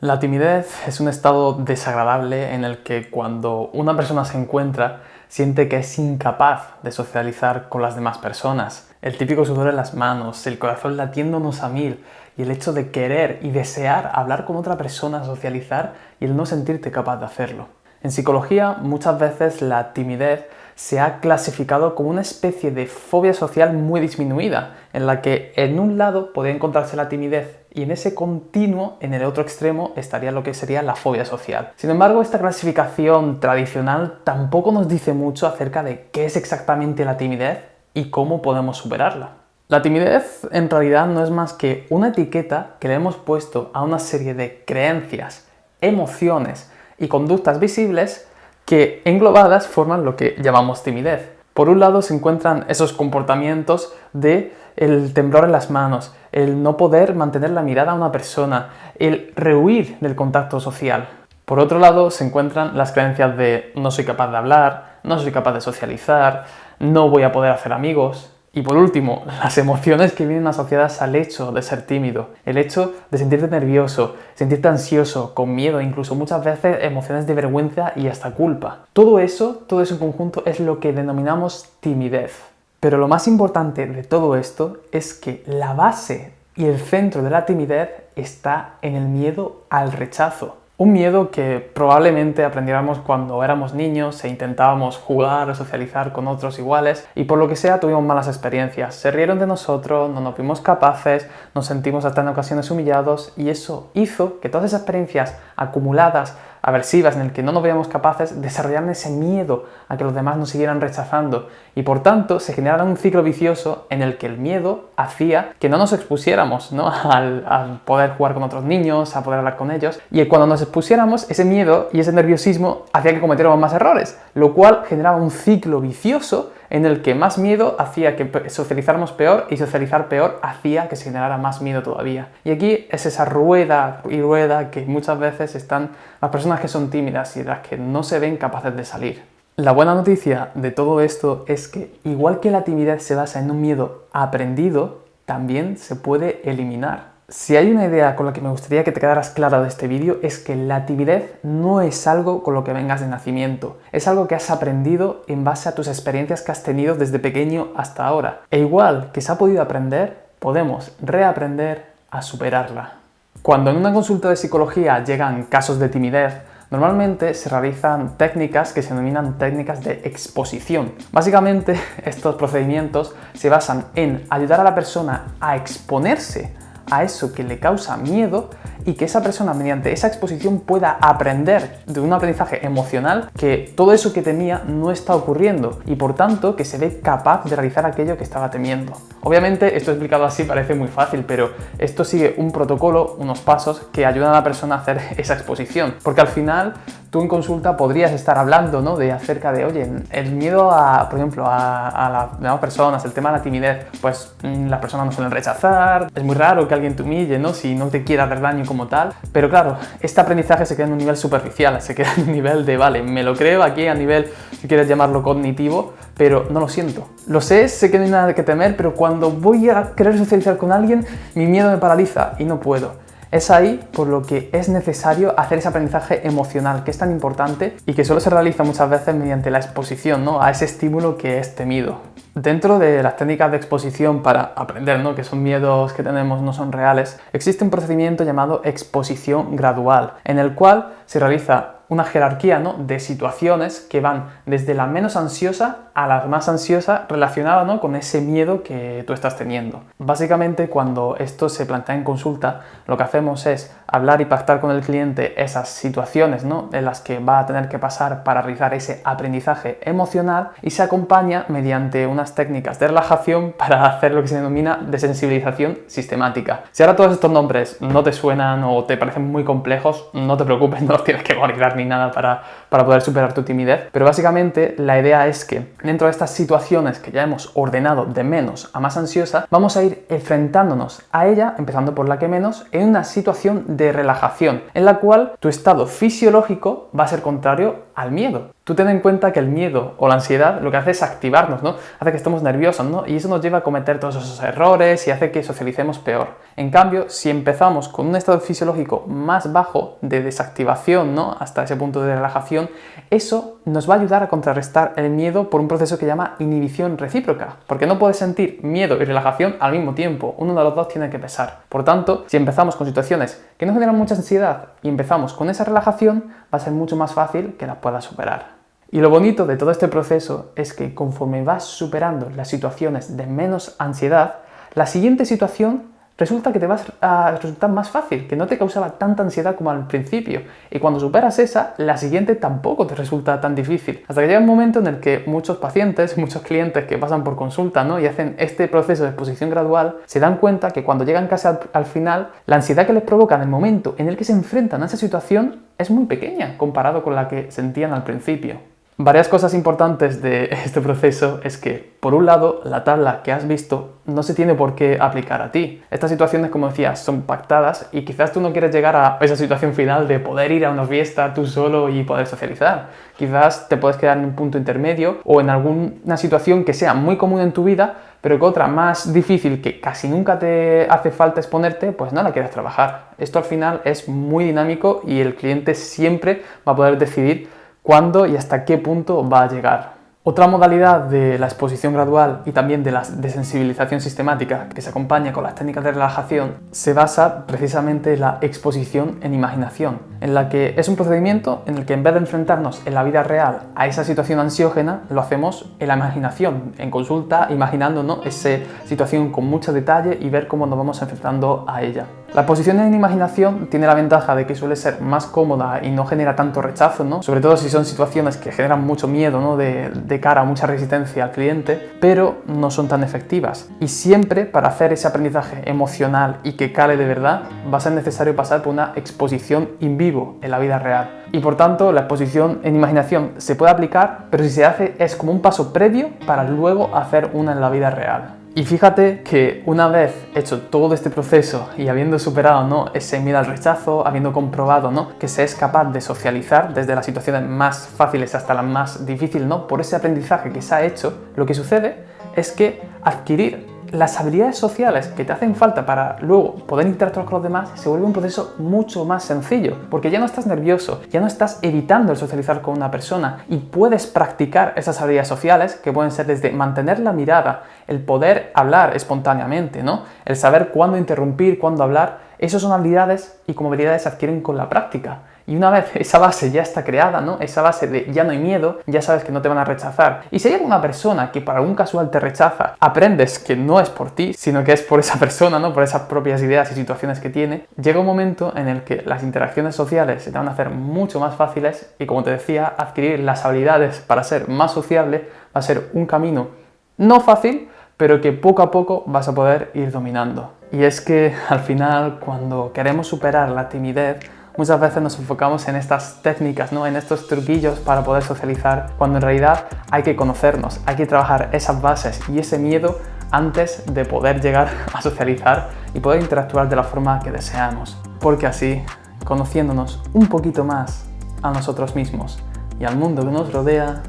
La timidez es un estado desagradable en el que cuando una persona se encuentra siente que es incapaz de socializar con las demás personas. El típico sudor en las manos, el corazón latiéndonos a mil y el hecho de querer y desear hablar con otra persona, socializar y el no sentirte capaz de hacerlo. En psicología muchas veces la timidez se ha clasificado como una especie de fobia social muy disminuida, en la que en un lado podría encontrarse la timidez y en ese continuo, en el otro extremo, estaría lo que sería la fobia social. Sin embargo, esta clasificación tradicional tampoco nos dice mucho acerca de qué es exactamente la timidez y cómo podemos superarla. La timidez en realidad no es más que una etiqueta que le hemos puesto a una serie de creencias, emociones y conductas visibles que englobadas forman lo que llamamos timidez. Por un lado se encuentran esos comportamientos de el temblor en las manos, el no poder mantener la mirada a una persona, el rehuir del contacto social. Por otro lado se encuentran las creencias de no soy capaz de hablar, no soy capaz de socializar, no voy a poder hacer amigos. Y por último, las emociones que vienen asociadas al hecho de ser tímido, el hecho de sentirte nervioso, sentirte ansioso, con miedo, incluso muchas veces emociones de vergüenza y hasta culpa. Todo eso en conjunto es lo que denominamos timidez. Pero lo más importante de todo esto es que la base y el centro de la timidez está en el miedo al rechazo. Un miedo que probablemente aprendiéramos cuando éramos niños e intentábamos jugar o socializar con otros iguales y por lo que sea tuvimos malas experiencias. Se rieron de nosotros, no nos vimos capaces, nos sentimos hasta en ocasiones humillados y eso hizo que todas esas experiencias acumuladas, aversivas, en el que no nos veíamos capaces, desarrollaran ese miedo a que los demás nos siguieran rechazando y por tanto se generara un ciclo vicioso en el que el miedo hacía que no nos expusiéramos, ¿no? al poder jugar con otros niños, a poder hablar con ellos y cuando nos expusiéramos ese miedo y ese nerviosismo hacía que cometiéramos más errores, lo cual generaba un ciclo vicioso en el que más miedo hacía que socializáramos peor y socializar peor hacía que se generara más miedo todavía. Y aquí es esa rueda y rueda que muchas veces están las personas que son tímidas y de las que no se ven capaces de salir. La buena noticia de todo esto es que igual que la timidez se basa en un miedo aprendido, también se puede eliminar. Si hay una idea con la que me gustaría que te quedaras clara de este vídeo es que la timidez no es algo con lo que vengas de nacimiento, es algo que has aprendido en base a tus experiencias que has tenido desde pequeño hasta ahora. E igual que se ha podido aprender, podemos reaprender a superarla. Cuando en una consulta de psicología llegan casos de timidez, normalmente se realizan técnicas que se denominan técnicas de exposición. Básicamente, estos procedimientos se basan en ayudar a la persona a exponerse a eso que le causa miedo y que esa persona mediante esa exposición pueda aprender de un aprendizaje emocional que todo eso que temía no está ocurriendo y por tanto que se ve capaz de realizar aquello que estaba temiendo. Obviamente esto explicado así parece muy fácil, pero esto sigue un protocolo, unos pasos que ayudan a la persona a hacer esa exposición, porque al final tú en consulta podrías estar hablando, ¿no? de acerca de, oye, el miedo a, por ejemplo, a las demás personas, el tema de la timidez, pues las personas nos suelen rechazar, es muy raro que alguien te humille, ¿no? Si no te quiera hacer daño como tal, pero claro, este aprendizaje se queda en un nivel superficial, se queda en un nivel de, vale, me lo creo aquí a nivel, si quieres llamarlo cognitivo, pero no lo siento. Lo sé que no hay nada que temer, pero cuando voy a querer socializar con alguien, mi miedo me paraliza y no puedo. Es ahí por lo que es necesario hacer ese aprendizaje emocional que es tan importante y que solo se realiza muchas veces mediante la exposición, ¿no? a ese estímulo que es temido. Dentro de las técnicas de exposición para aprender, ¿no? que son miedos que tenemos, no son reales, existe un procedimiento llamado exposición gradual, en el cual se realiza una jerarquía, ¿no? de situaciones que van desde la menos ansiosa a la más ansiosa relacionada, ¿no? con ese miedo que tú estás teniendo. Básicamente, cuando esto se plantea en consulta, lo que hacemos es hablar y pactar con el cliente esas situaciones, ¿no? en las que va a tener que pasar para realizar ese aprendizaje emocional y se acompaña mediante unas técnicas de relajación para hacer lo que se denomina desensibilización sistemática. Si ahora todos estos nombres no te suenan o te parecen muy complejos, no te preocupes, no los tienes que memorizar ni nada para poder superar tu timidez, pero básicamente la idea es que dentro de estas situaciones que ya hemos ordenado de menos a más ansiosa, vamos a ir enfrentándonos a ella, empezando por la que menos, en una situación de relajación, en la cual tu estado fisiológico va a ser contrario al miedo. Tú ten en cuenta que el miedo o la ansiedad lo que hace es activarnos, ¿no? Hace que estemos nerviosos, ¿no? Y eso nos lleva a cometer todos esos errores y hace que socialicemos peor. En cambio, si empezamos con un estado fisiológico más bajo de desactivación, ¿no? Hasta ese punto de relajación, eso nos va a ayudar a contrarrestar el miedo por un proceso que llama inhibición recíproca, porque no puedes sentir miedo y relajación al mismo tiempo, uno de los dos tiene que pesar. Por tanto, si empezamos con situaciones que nos generan mucha ansiedad y empezamos con esa relajación, va a ser mucho más fácil que las puedas superar. Y lo bonito de todo este proceso es que conforme vas superando las situaciones de menos ansiedad, la siguiente situación resulta que te va a resultar más fácil, que no te causaba tanta ansiedad como al principio. Y cuando superas esa, la siguiente tampoco te resulta tan difícil. Hasta que llega un momento en el que muchos pacientes, muchos clientes que pasan por consulta, ¿no? y hacen este proceso de exposición gradual, se dan cuenta que cuando llegan casi al final, la ansiedad que les provoca en el momento en el que se enfrentan a esa situación es muy pequeña comparado con la que sentían al principio. Varias cosas importantes de este proceso es que, por un lado, la tabla que has visto no se tiene por qué aplicar a ti. Estas situaciones, como decías, son pactadas y quizás tú no quieres llegar a esa situación final de poder ir a una fiesta tú solo y poder socializar. Quizás te puedes quedar en un punto intermedio o en alguna situación que sea muy común en tu vida, pero que otra más difícil que casi nunca te hace falta exponerte, pues no la quieres trabajar. Esto al final es muy dinámico y el cliente siempre va a poder decidir cuándo y hasta qué punto va a llegar. Otra modalidad de la exposición gradual y también de la desensibilización sistemática que se acompaña con las técnicas de relajación se basa precisamente en la exposición en imaginación, en la que es un procedimiento en el que en vez de enfrentarnos en la vida real a esa situación ansiógena, lo hacemos en la imaginación, en consulta, imaginándonos esa situación con mucho detalle y ver cómo nos vamos enfrentando a ella. La exposición en imaginación tiene la ventaja de que suele ser más cómoda y no genera tanto rechazo, ¿no? Sobre todo si son situaciones que generan mucho miedo, ¿no? de cara a mucha resistencia al cliente, pero no son tan efectivas. Y siempre para hacer ese aprendizaje emocional y que cale de verdad, va a ser necesario pasar por una exposición in vivo en la vida real. Y por tanto, la exposición en imaginación se puede aplicar, pero si se hace es como un paso previo para luego hacer una en la vida real. Y fíjate que una vez hecho todo este proceso y habiendo superado, ¿no? ese miedo al rechazo, habiendo comprobado, ¿no? que se es capaz de socializar desde las situaciones más fáciles hasta las más difíciles, ¿no? por ese aprendizaje que se ha hecho, lo que sucede es que adquirir las habilidades sociales que te hacen falta para luego poder interactuar con los demás se vuelve un proceso mucho más sencillo, porque ya no estás nervioso, ya no estás evitando el socializar con una persona y puedes practicar esas habilidades sociales que pueden ser desde mantener la mirada, el poder hablar espontáneamente, ¿no? El saber cuándo interrumpir, cuándo hablar. Esas son habilidades y como habilidades se adquieren con la práctica. Y una vez esa base ya está creada, ¿no? Esa base de ya no hay miedo, ya sabes que no te van a rechazar. Y si hay alguna persona que por algún casual te rechaza, aprendes que no es por ti, sino que es por esa persona, ¿no? Por esas propias ideas y situaciones que tiene. Llega un momento en el que las interacciones sociales se te van a hacer mucho más fáciles y, como te decía, adquirir las habilidades para ser más sociable va a ser un camino no fácil, pero que poco a poco vas a poder ir dominando. Y es que al final, cuando queremos superar la timidez, muchas veces nos enfocamos en estas técnicas, ¿no? en estos truquillos para poder socializar, cuando en realidad hay que conocernos, hay que trabajar esas bases y ese miedo antes de poder llegar a socializar y poder interactuar de la forma que deseamos. Porque así, conociéndonos un poquito más a nosotros mismos y al mundo que nos rodea,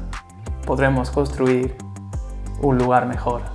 podremos construir un lugar mejor.